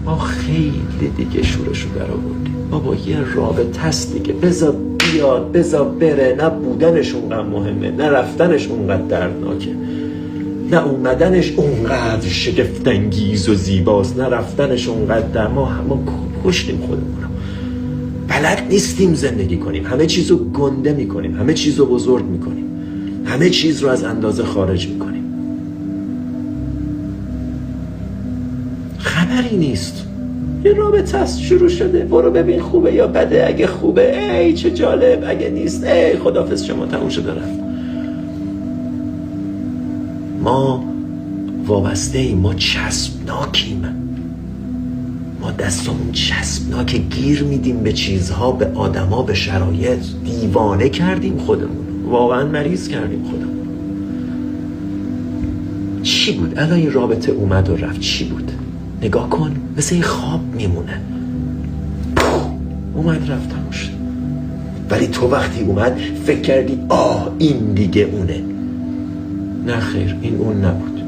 ما خیلی دیگه شورشو در آوردیم. بابا یه رابطه هست دیگه، بذار بیاد بذار بره. نه بودنش اونقدر مهمه، نه رفتنش اونقدر دردناکه، نه اومدنش اونقدر شگفت‌انگیز و زیباست، نه رفتنش اونقدر ما کشتیم خودمون رو. بلد نیستیم زندگی کنیم، همه چیز رو گنده میکنیم، همه چیز رو بزرگ میکنیم، همه چیز رو از اندازه خارج میکنیم. خبری نیست، یه رابطه است شروع شده، برو ببین خوبه یا بده. اگه خوبه ای چه جالب، اگه نیست ای خداحافظ شما تموم شده رفت. ما وابسته ایم، ما چسبناکیم، ما دستمون چسبناکه، گیر میدیم به چیزها، به آدما، به شرایط. دیوانه کردیم خودمون، واقعا مریض کردیم خودمون. چی بود الان این رابطه اومد و رفت؟ چی بود؟ نگاه کن، مثل این خواب میمونه، اومد رفت تموم شد. ولی تو وقتی اومد فکر کردی آه این دیگه اونه. نه خیر، این اون نبود.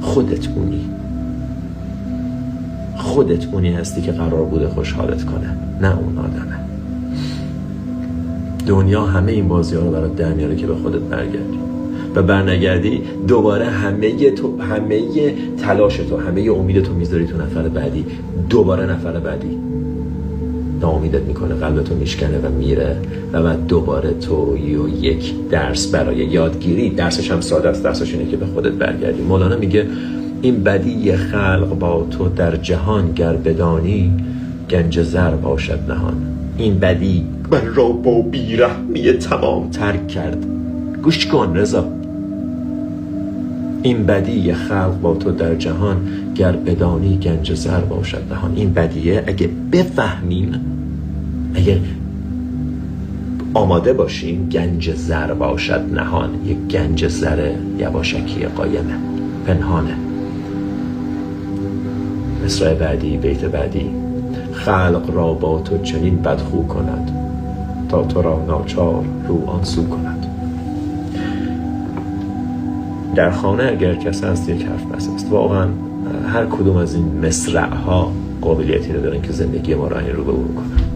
خودت اونی، خودت اونی هستی که قرار بوده خوشحالت کنه، نه اون آدمه. دنیا همه این بازی ها رو برات در میاره که به خودت برگردی و برنگردی دوباره همه تلاش تو، همه امید تو میذاری تو نفر بعدی. دوباره نفر بعدی ناامیدت میکنه، قلبتو میشکنه و میره و بعد دوباره تو یک درس برای یادگیری. درسش هم ساده است، درسش اینه که به خودت برگردی. مولانا میگه این بدی خلق با تو در جهان، گر بدانی گنج زر باشد نهان. این بدی من را با بیرحمی تمام ترک کرد. گوش کن رضا، این بدی خلق با تو در جهان، گر بدانی گنج زر باشد نهان. این بدیه اگه بفهمیم، اگه آماده باشیم، گنج زر باشد نهان. یک گنج زر یواشکی قایمه، پنهانه. مصرع بعدی، بیت بعدی: خلق را با تو چنین بدخو کند، تا تو را ناچار رو آن سو کند. در خانه اگر کس هست یک حرف بس است. واقعا هر کدوم از این مصرع ها قابلیتی رو دارن که زندگی ما را این رو به او کنن.